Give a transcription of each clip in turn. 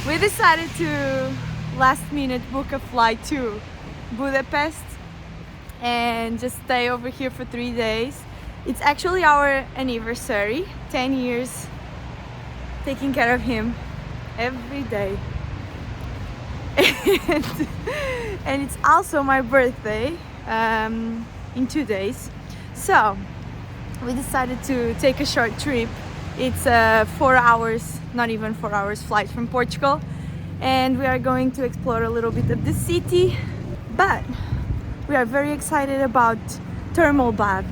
We decided to last minute book a flight to Budapest and just stay over here for 3 days. It's actually our anniversary, 10 years taking care of him every day. And it's also my birthday in 2 days. So we decided to take a short trip. It's 4 hours, not even 4 hours flight from Portugal. And we are going to explore a little bit of the city. But we are very excited about thermal bath,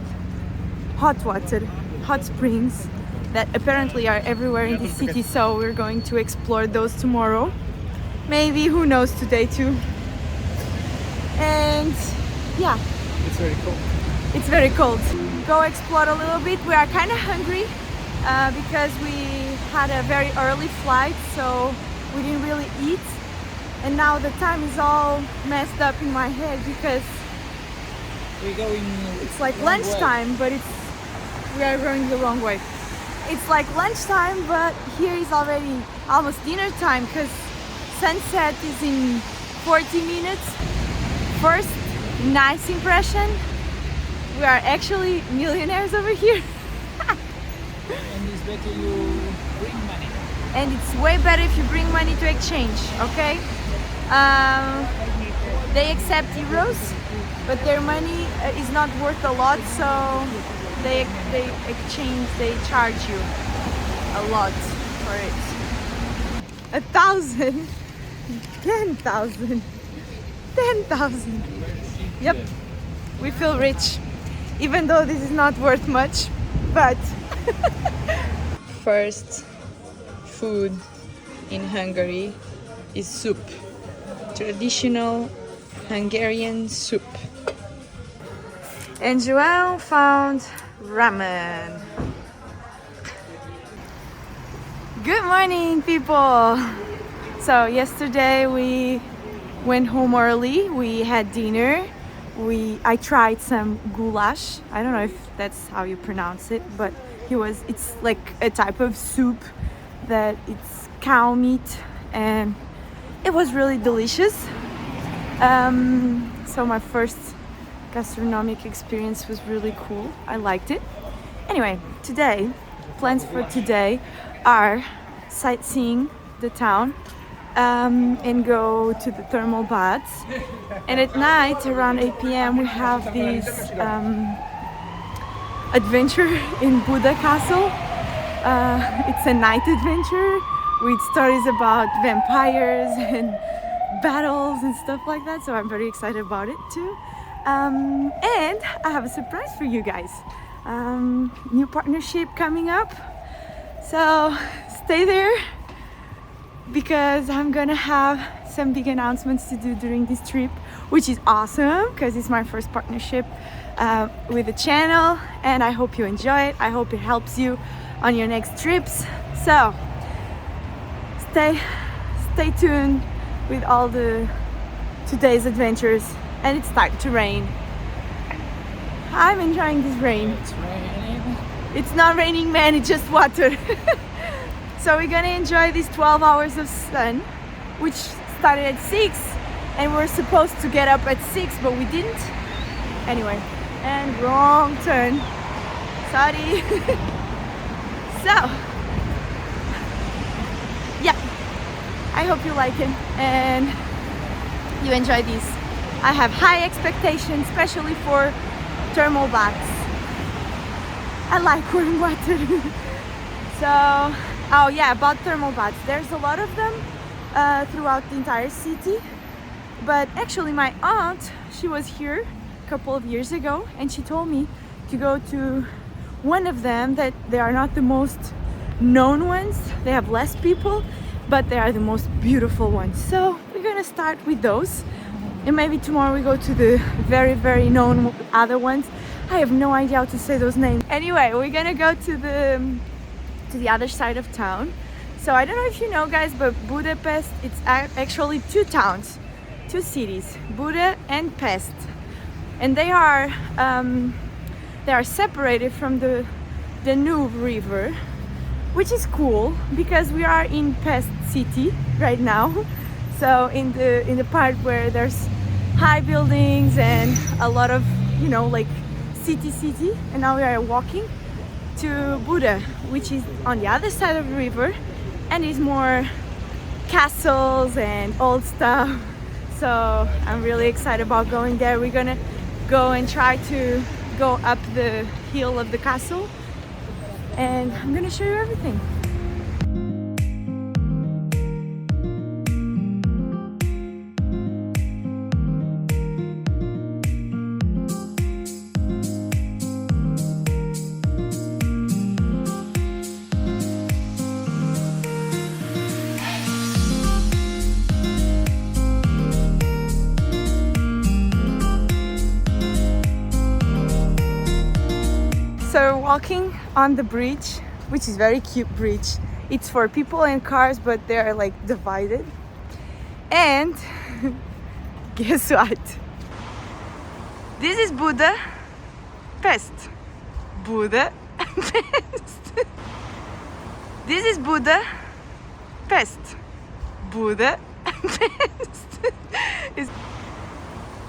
hot water, hot springs that apparently are everywhere in the city. So we're going to explore those tomorrow. Maybe, who knows, today too. And yeah. It's very cold. It's very cold. Go explore a little bit. We are kind of hungry because we had a very early flight, so we didn't really eat. And now the time is all messed up in my head because it's like lunchtime, but we are going the wrong way. It's like lunchtime, but here is already almost dinner time because sunset is in 40 minutes. First, nice impression. We are actually millionaires over here. And it's better you bring money. And it's way better if you bring money to exchange, okay? They accept euros, but their money is not worth a lot, so they charge you a lot for it. 1,000, 10,000, 10,000. Yep, we feel rich, even though this is not worth much, but first food in Hungary is soup. Traditional Hungarian soup. And João found ramen. Good morning, people! So yesterday we went home early. We had dinner. I tried some goulash. I don't know if that's how you pronounce it, but it's like a type of soup that it's cow meat, and it was really delicious. So my first gastronomic experience was really cool. I liked it. Anyway, plans for today are sightseeing the town and go to the thermal baths. And at night, around 8 p.m, we have this adventure in Buda Castle. It's a night adventure with stories about vampires and battles and stuff like that. So I'm very excited about it too. And I have a surprise for you guys. New partnership coming up. So stay there because I'm gonna have some big announcements to do during this trip, which is awesome because it's my first partnership with the channel, and I hope you enjoy it. I hope it helps you on your next trips. So stay tuned with all today's adventures. And it's starting to rain. I'm enjoying this rain. It's raining. It's not raining, man, it's just water. So we're gonna enjoy these 12 hours of sun, which started at 6, and we're supposed to get up at 6, but we didn't. Anyway, and wrong turn. Sorry. So, yeah, I hope you like it and you enjoy these. I have high expectations, especially for thermal baths. I like warm water. So, oh yeah, about thermal baths. There's a lot of them throughout the entire city. But actually my aunt, she was here a couple of years ago, and she told me to go to one of them that they are not the most known ones. They have less people, but they are the most beautiful ones. So we're gonna start with those. And maybe tomorrow we go to the very, very known other ones. I have no idea how to say those names. Anyway, we're gonna go to the other side of town. So I don't know if you know, guys, but Budapest, it's actually two towns, two cities, Buda and Pest. And they are separated from the Danube river which is cool because we are in Pest City right now. So in the part where there's high buildings and a lot of, you know, like city, and now we are walking to Buda, which is on the other side of the river, and is more castles and old stuff. So I'm really excited about going there. We're gonna go and try to go up the hill of the castle, and I'm gonna show you everything. So walking on the bridge, which is very cute bridge. It's for people and cars, but they're like divided. And guess what? This is Buda Pest. Buda Pest. This is Buda Pest. Buda Pest.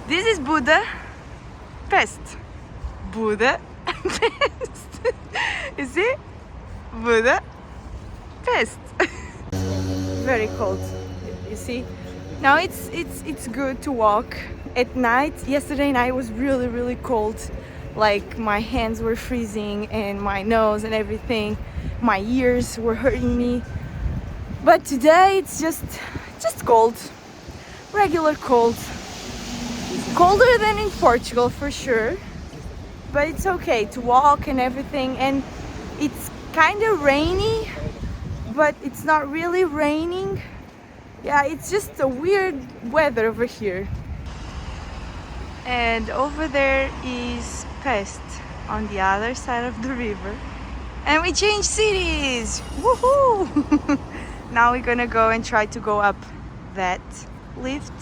This is Buda Pest. Buda Pest. You see? Buda Pest. Very cold. You see? Now it's good to walk at night. Yesterday night was really cold. Like my hands were freezing and my nose and everything. My ears were hurting me. But today it's just cold. Regular cold. Colder than in Portugal for sure. But it's okay to walk and everything, and it's kind of rainy, but it's not really raining. Yeah, it's just a weird weather over here. And over there is Pest on the other side of the river. And we changed cities! Woohoo! Now we're gonna go and try to go up that lift,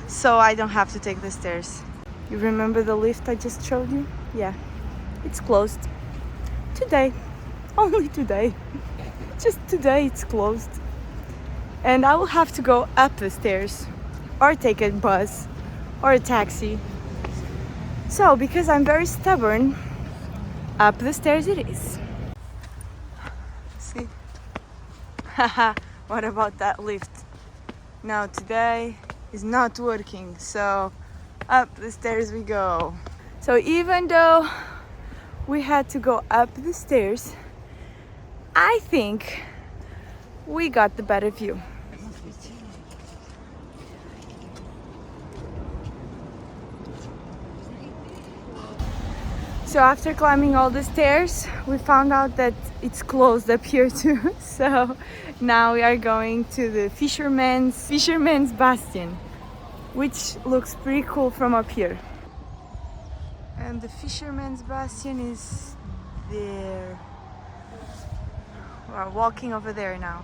so I don't have to take the stairs. You remember the lift I just showed you? Yeah, it's closed. Today. Only today. Just today it's closed. And I will have to go up the stairs or take a bus or a taxi. So, because I'm very stubborn, up the stairs it is. See? Haha, what about that lift? Now today is not working, so up the stairs we go. So even though we had to go up the stairs, I think we got the better view. So after climbing all the stairs, we found out that it's closed up here too. So now we are going to the fisherman's bastion, which looks pretty cool from up here. And the fisherman's bastion is there. We are walking over there now.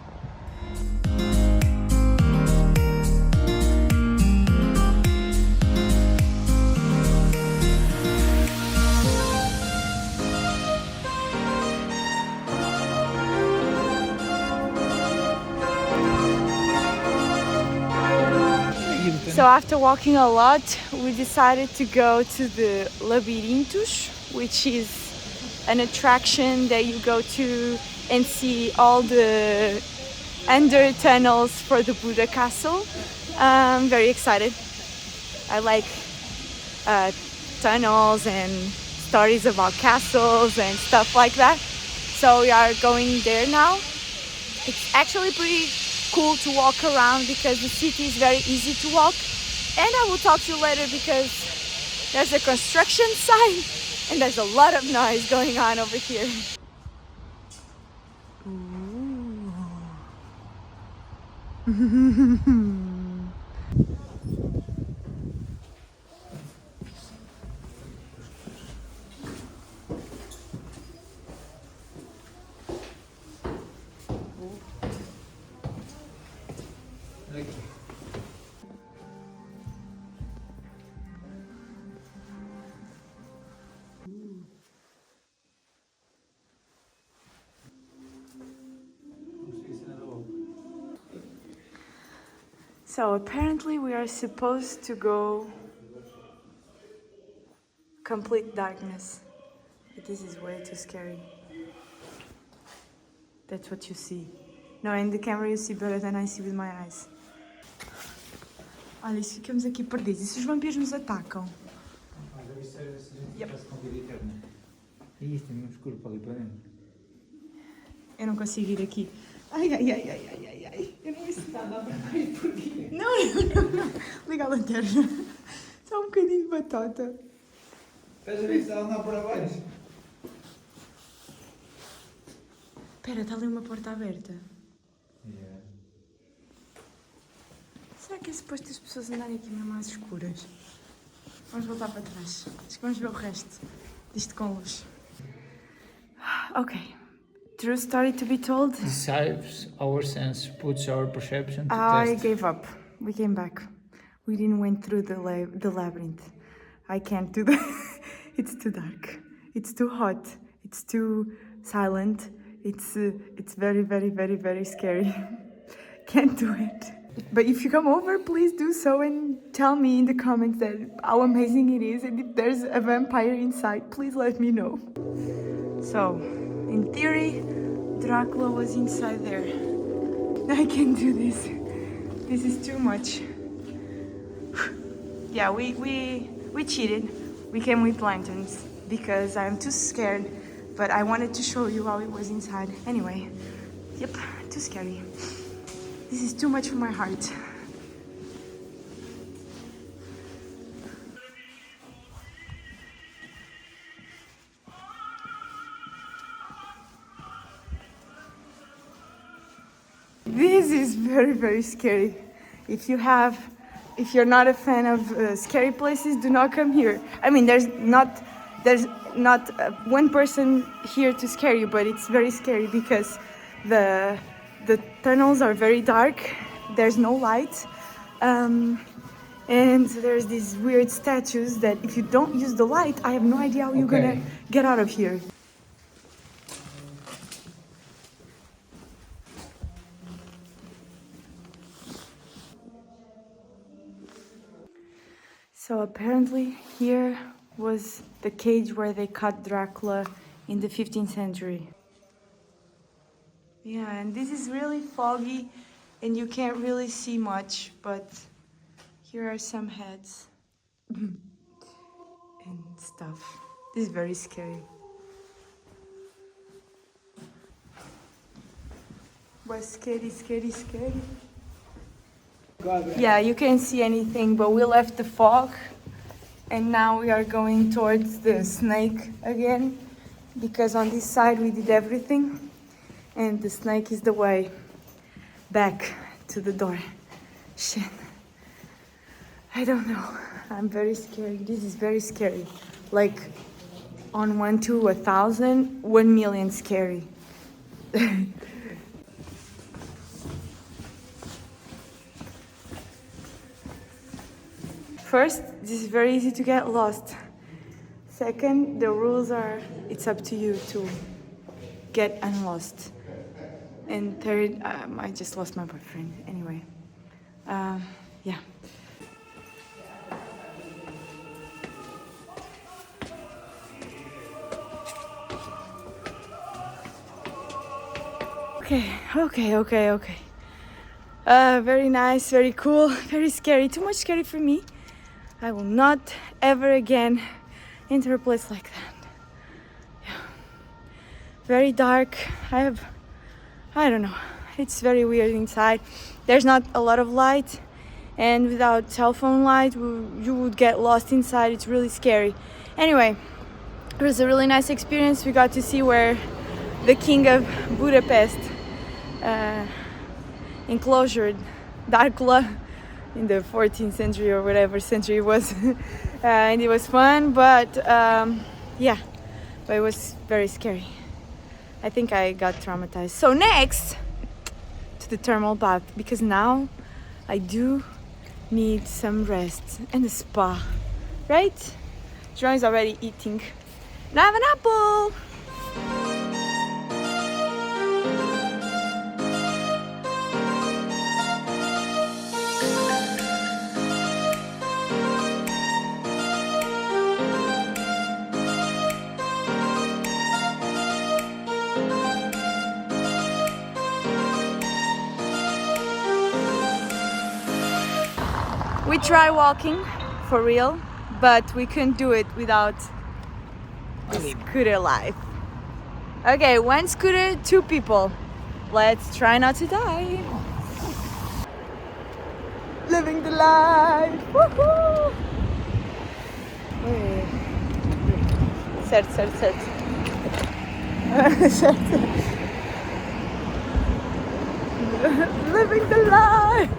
So after walking a lot, we decided to go to the labyrinth, which is an attraction that you go to and see all the under tunnels for the Buda Castle. I'm very excited. I like tunnels and stories about castles and stuff like that. So we are going there now. It's actually pretty cool to walk around because the city is very easy to walk. And I will talk to you later because there's a construction site and there's a lot of noise going on over here. So apparently we are supposed to go complete darkness. But this is way too scary. That's what you see. No, in the camera you see better than I see with my eyes. Olha, se ficamos aqui perdidos, e se os vampiros nos atacam? Yep. E isto é muito escuro para ali para dentro. Eu não consigo ir aqui. Ai, ai, ai, ai, ai, ai, ai. Eu não sei nada para ir por aqui. Não. Liga a lanterna. Só um bocadinho de batata. Estás a ver se ela não para baixo? Espera, está ali uma porta aberta. Yeah. Será que é suposto as pessoas andarem aqui mesmo às escuras? Vamos voltar para trás. Acho que vamos ver o resto disto com luz. Ok. True story to be told. Deceives our sense, puts our perception to I test. gave up. We came back. We didn't went through the labyrinth. I can't do that. It's too dark. It's too hot. It's too silent. It's very, very, very, very scary. Can't do it. But if you come over, please do so and tell me in the comments that how amazing it is, and if there's a vampire inside, please let me know. So, in theory, Dracula was inside there. I can't do this. This is too much. Yeah, we cheated. We came with lanterns because I'm too scared, but I wanted to show you how it was inside. Anyway, yep, too scary. This is too much for my heart. This is very, very scary. If you're not a fan of scary places, do not come here. I mean, there's not one person here to scare you, but it's very scary because the tunnels are very dark. There's no light, and there's these weird statues that if you don't use the light, I have no idea how you're gonna get out of here. So apparently here was the cage where they caught Dracula in the 15th century. Yeah, and this is really foggy and you can't really see much, but here are some heads and stuff. This is very scary. Was scary, scary, scary. Yeah, you can't see anything, but we left the fog and now we are going towards the snake again because on this side we did everything and the snake is the way back to the door. Shit. I don't know. I'm very scared. This is very scary. Like on 1 to 1,000, 1 million scary. First, this is very easy to get lost. Second, the rules are, it's up to you to get unlost. And third, I just lost my boyfriend. Anyway, yeah. Okay. Very nice, very cool, very scary. Too much scary for me. I will not ever again enter a place like that. Yeah. Very dark. I don't know. It's very weird inside. There's not a lot of light, and without cell phone light, you would get lost inside. It's really scary. Anyway, it was a really nice experience. We got to see where the king of Budapest enclosed Dracula in the 14th century or whatever century it was. And it was fun, but yeah, but it was very scary. I think I got traumatized. So next, to the thermal bath, because now I do need some rest and a spa, right? John is already eating. Now I have an apple! We try walking for real, but we couldn't do it without the scooter life. Okay, one scooter, two people. Let's try not to die. Living the life. Woohoo! Cert. Living the life.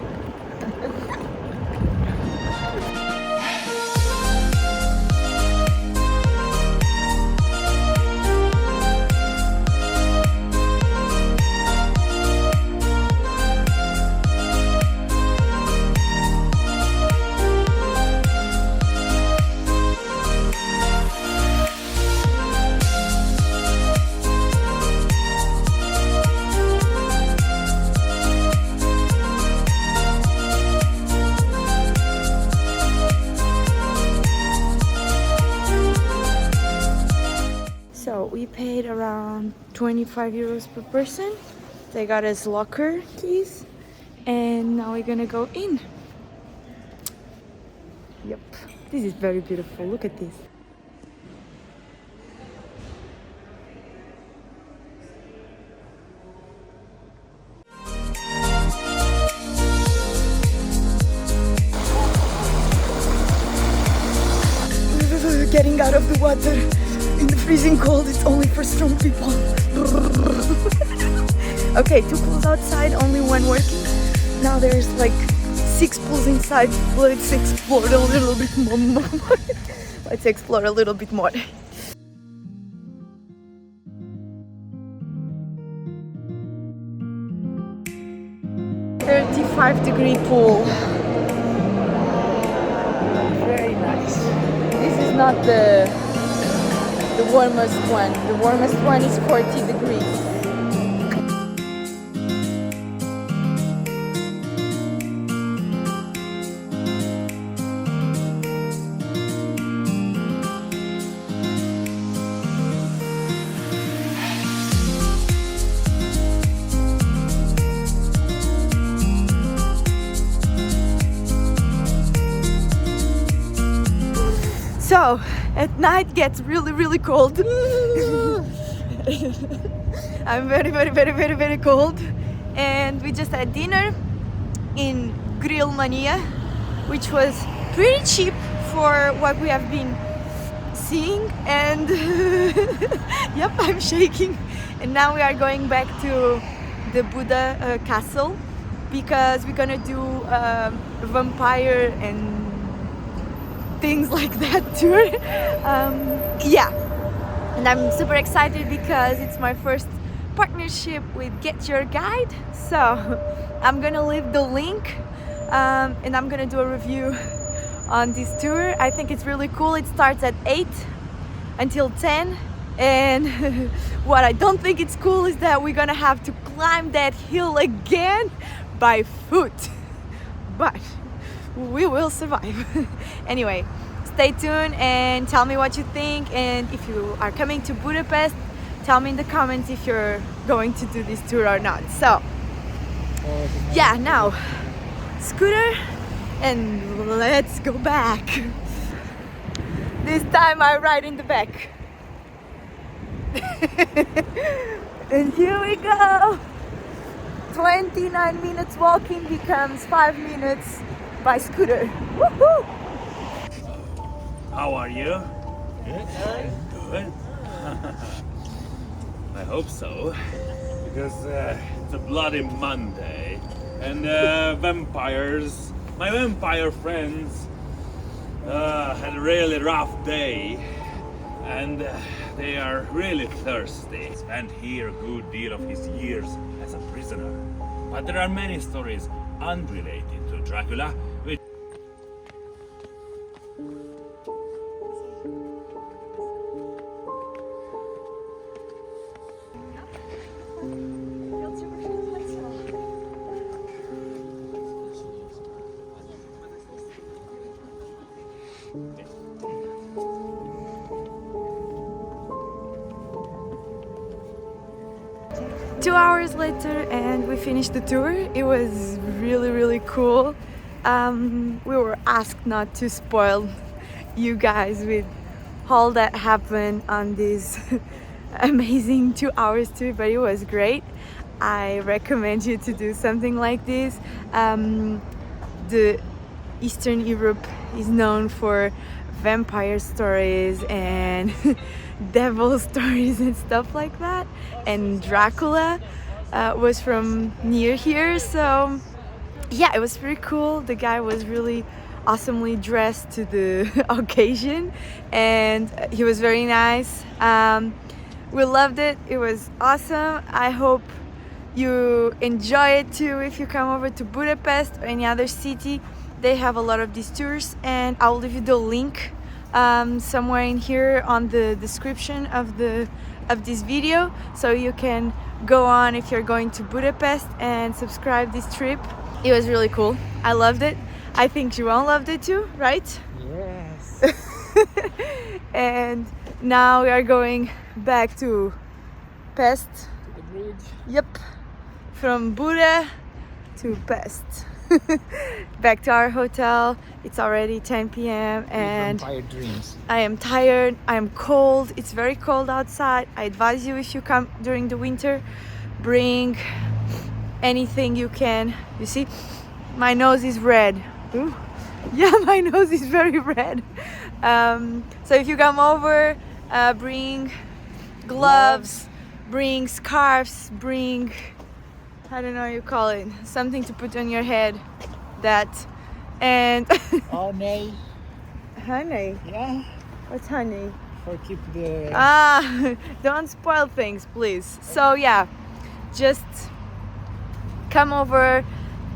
So we paid around 25 euros per person. They got us locker keys and now we're gonna go in. Yep, this is very beautiful. Look at this. Getting out of the water in the freezing cold, it's only for strong people. Okay, 2 pools outside, only one working. Now there's like 6 pools inside. Let's explore a little bit more. Let's explore a little bit more. "35-degree pool." Very nice. This is not the warmest one. The warmest one is 40 degrees. So at night gets really cold. I'm very cold. And we just had dinner in Grill Mania, which was pretty cheap for what we have been seeing. And yep, I'm shaking. And now we are going back to the Buda Castle because we're gonna do vampire and things like that tour. Yeah, and I'm super excited because it's my first partnership with Get Your Guide. So I'm gonna leave the link and I'm gonna do a review on this tour. I think it's really cool. It starts at 8 until 10, and what I don't think it's cool is that we're gonna have to climb that hill again by foot, but we will survive. Anyway, stay tuned and tell me what you think, and if you are coming to Budapest, tell me in the comments if you're going to do this tour or not. So yeah, now scooter and let's go back. This time I ride in the back. And here we go. 29 minutes walking becomes 5 minutes by scooter. Woohoo! How are you? Good. Good. I hope so, because it's a bloody Monday, and vampires, my vampire friends, had a really rough day, and they are really thirsty. Spent here a good deal of his years as a prisoner, but there are many stories unrelated to Dracula, which Two hours later and we finished the tour. It was really cool. We were asked not to spoil you guys with all that happened on this amazing 2 hours tour, but it was great. I recommend you to do something like this. The Eastern Europe is known for vampire stories and devil stories and stuff like that, and Dracula was from near here, so yeah, it was pretty cool. The guy was really awesomely dressed to the occasion, and he was very nice. We loved it. It was awesome. I hope you enjoy it too. If you come over to Budapest or any other city, they have a lot of these tours, and I'll leave you the link somewhere in here on the description of this video, so you can go on if you're going to Budapest and subscribe this trip. It was really cool. I loved it. I think João loved it too, right? Yes. And now we are going back to Pest. To the bridge. Yep, from Buda to Pest. Back to our hotel. It's already 10 p.m. and Vampire dreams. I am tired. I am cold. It's very cold outside. I advise you, if you come during the winter, bring anything you can. You see, my nose is red. Ooh. Yeah, my nose is very red. So if you come over, bring gloves, bring scarves, bring, I don't know how you call it, something to put on your head. That and Honey. honey. Yeah. What's honey? For keep the. Don't spoil things, please. So yeah, just come over,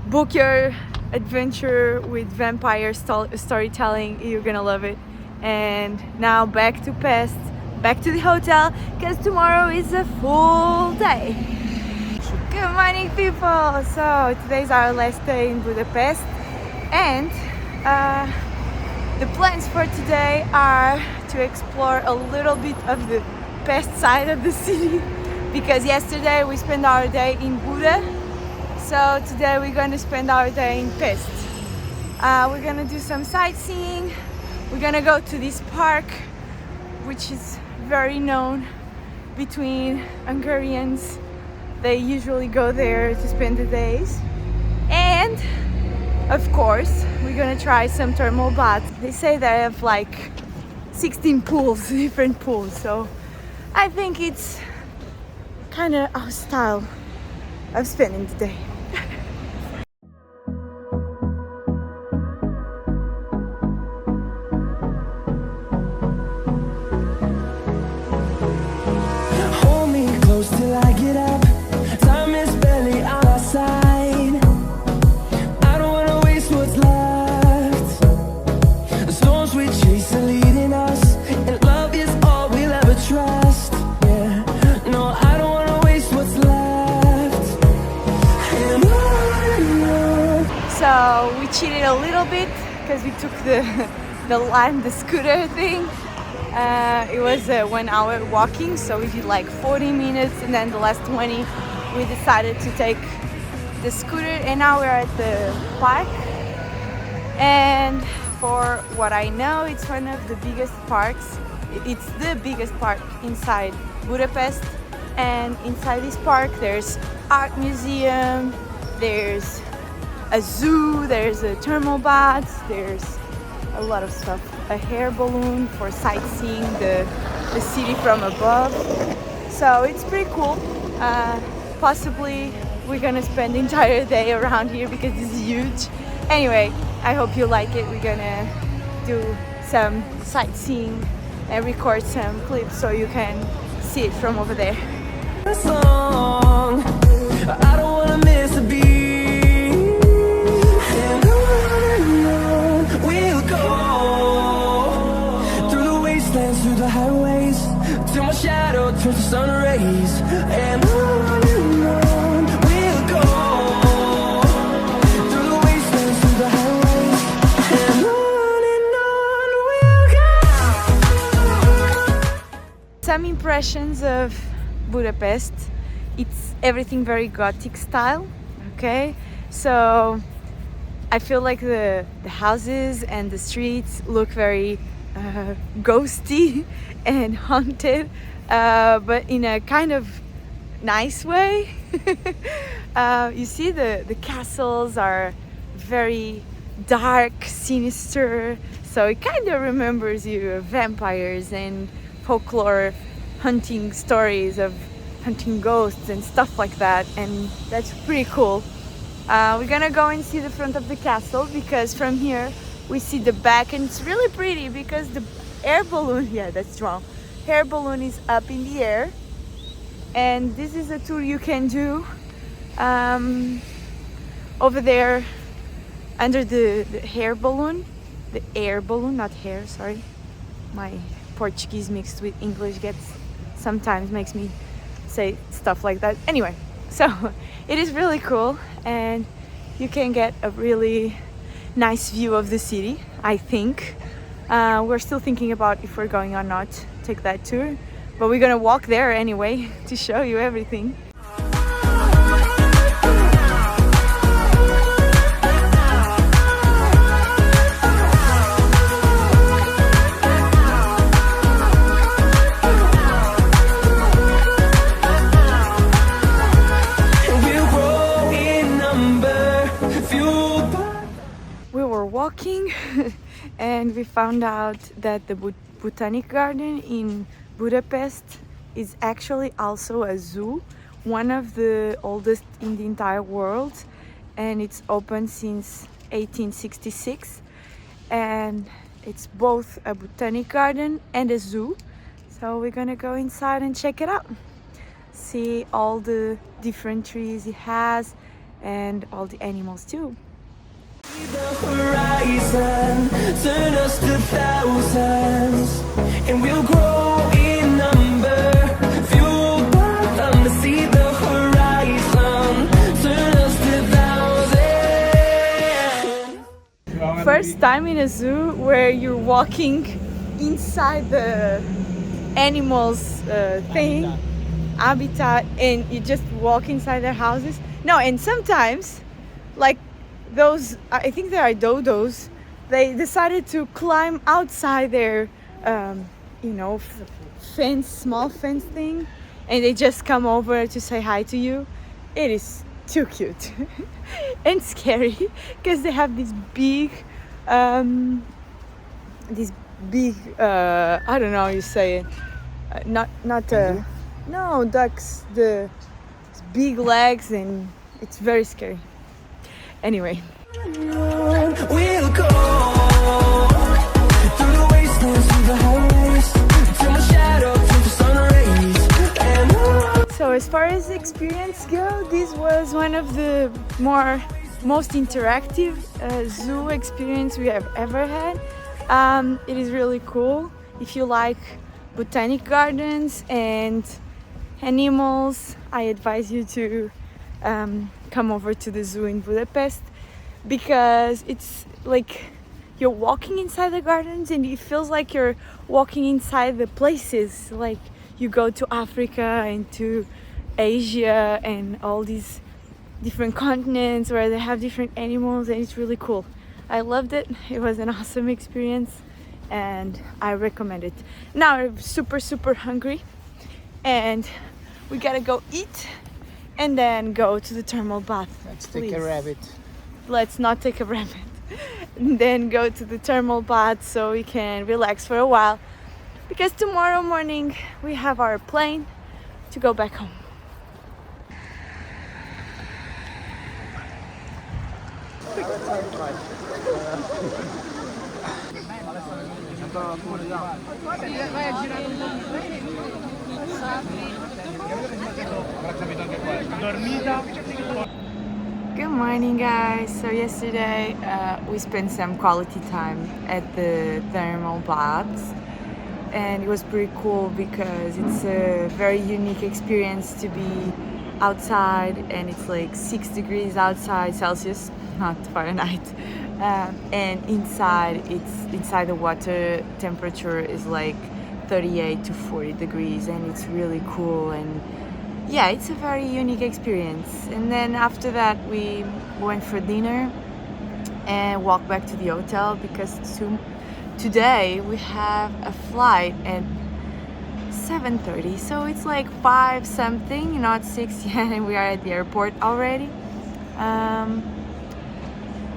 book your adventure with vampire storytelling. You're gonna love it. And now back to Pest, back to the hotel, because tomorrow is a full day. Good morning, people. So today's our last day in Budapest, and the plans for today are to explore a little bit of the Pest side of the city, because yesterday we spent our day in Buda. So today we're going to spend our day in Pest. We're going to do some sightseeing. We're going to go to this park, which is very known between Hungarians. They usually go there to spend the days. And of course, we're going to try some thermal baths. They say they have like 16 pools, different pools. So I think it's kind of our style of spending the day. Hold me close till I get up. Time is barely on our side. I don't wanna waste what's left. The storms we chase are leading us, and love is all we'll ever trust. Yeah, no, I don't wanna waste what's left. And on. So we cheated a little bit because we took the scooter thing. It was 1 hour walking, so we did like 40 minutes, and then the last 20 we decided to take the scooter, and now we're at the park. And for what I know, it's one of the biggest parks. It's the biggest park inside Budapest, and inside this park there's art museum, there's a zoo, there's a thermal bath, there's a lot of stuff, a hair balloon for sightseeing the city from above. So it's pretty cool. Possibly we're gonna spend the entire day around here because it's huge. Anyway, I hope you like it. We're gonna do some sightseeing and record some clips so you can see it from over there. Song. I don't wanna miss a beat. And on we'll go through the wastelands, through the highways, till my shadow turns to sun rays. And on we'll go through the wastelands, through the highways, and on we'll go. Some impressions of Budapest. It's everything very Gothic style, okay? So I feel like the houses and the streets look very ghosty and haunted, but in a kind of nice way. You see the castles are very dark, sinister, so it kind of remembers you of vampires and folklore hunting stories of hunting ghosts and stuff like that, and that's pretty cool. We're gonna go and see the front of the castle because from here we see the back, and it's really pretty because the air balloon, yeah, that's wrong, air balloon is up in the air, and this is a tour you can do over there under the air balloon, not hair, sorry. My Portuguese mixed with English sometimes makes me say stuff like that. Anyway, so it is really cool, and you can get a really nice view of the city, I think. We're still thinking about if we're going or not take that tour, but we're gonna walk there anyway to show you everything. Walking and we found out that the Botanic Garden in Budapest is actually also a zoo, one of the oldest in the entire world, and it's open since 1866, and it's both a botanic garden and a zoo. So we're gonna go inside and check it out, see all the different trees it has and all the animals too. The horizon, turn us to thousands, and we'll grow in number, fueled by them to see the horizon, turn us to thousands. First time in a zoo where you're walking inside the animals habitat, and you just walk inside their houses. No, and sometimes, like those, I think they are dodos, they decided to climb outside their fence, small fence thing, and they just come over to say hi to you. It is too cute and scary because they have these big I don't know how you say it, no, ducks, the big legs, and it's very scary. Anyway, we'll go through the wastelands, through the highways, till the shadow, till the sun rays. So as far as experience go, this was one of the most interactive zoo experience we have ever had. It is really cool. If you like botanic gardens and animals, I advise you to come over to the zoo in Budapest, because it's like you're walking inside the gardens and it feels like you're walking inside the places, like you go to Africa and to Asia and all these different continents where they have different animals, and it's really cool. I loved it. It was an awesome experience and I recommend it. Now I'm super hungry and we gotta go eat and then go to the thermal bath. Let's take a rabbit. Let's not take a rabbit. And then go to the thermal bath so we can relax for a while, because tomorrow morning we have our plane to go back home. Good morning, guys. So yesterday we spent some quality time at the thermal baths, and it was pretty cool because it's a very unique experience to be outside, and it's like 6 degrees outside Celsius, not Fahrenheit, and inside the water temperature is like 38 to 40 degrees, and it's really cool. And yeah, it's a very unique experience. And then after that we went for dinner, and walk back to the hotel because today we have a flight at 7:30, so it's like 5 something, not 6 yet, and we are at the airport already.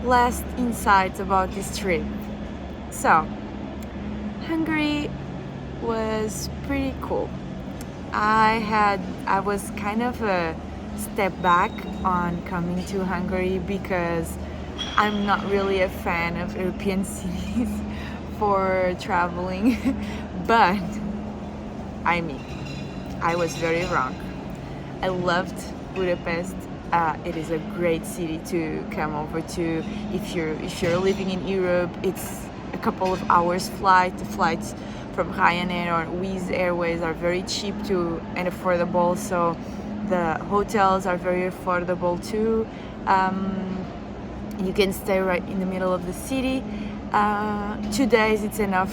Last insights about this trip. So Hungary was pretty cool. I was kind of a step back on coming to Hungary because I'm not really a fan of European cities for traveling, but I mean, I was very wrong. I loved Budapest. It is a great city to come over to if you're living in Europe. It's a couple of hours flight. The flights from Ryanair or Wizz Airways are very cheap too and affordable. So the hotels are very affordable too. You can stay right in the middle of the city. 2 days it's enough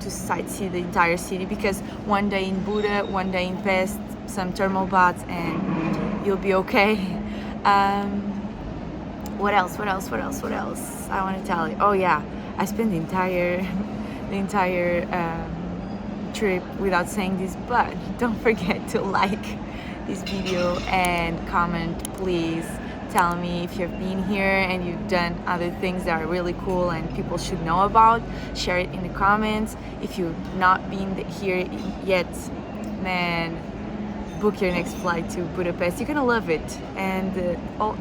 to sightsee the entire city because one day in Buda, one day in Pest, some thermal baths, and you'll be okay. What else I want to tell you? Oh yeah, I spent the entire trip without saying this, but don't forget to like this video and comment, please. Tell me if you've been here and you've done other things that are really cool and people should know about. Share it in the comments. If you've not been here yet, then book your next flight to Budapest. You're gonna love it. And the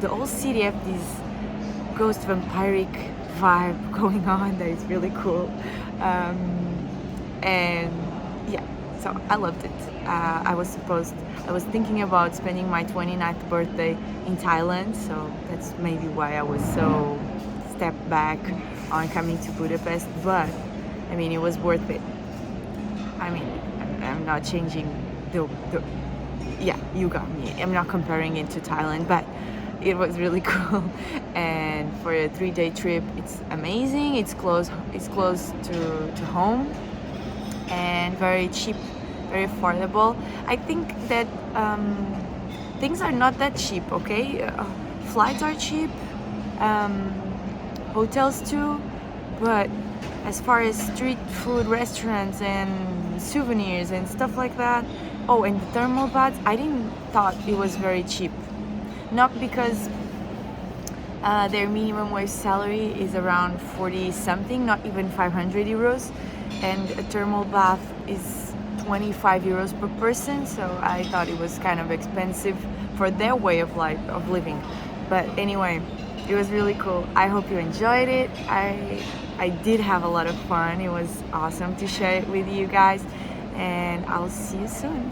whole city has this ghost vampiric vibe going on that is really cool. And yeah, so I loved it. I was thinking about spending my 29th birthday in Thailand, so that's maybe why I was so stepped back on coming to Budapest, but I mean, it was worth it. I mean, I'm not changing yeah, you got me. I'm not comparing it to Thailand, but it was really cool. And for a 3-day trip, it's amazing. It's close to home and very cheap, very affordable. I think that things are not that cheap, okay? Flights are cheap, hotels too, but as far as street food, restaurants and souvenirs and stuff like that, oh, and the thermal baths, I didn't thought it was very cheap. Not because their minimum wage salary is around 40 something, not even 500 euros, and a thermal bath is 25 euros per person, so I thought it was kind of expensive for their way of life, of living. But anyway, it was really cool. I hope you enjoyed it. I did have a lot of fun. It was awesome to share it with you guys, and I'll see you soon.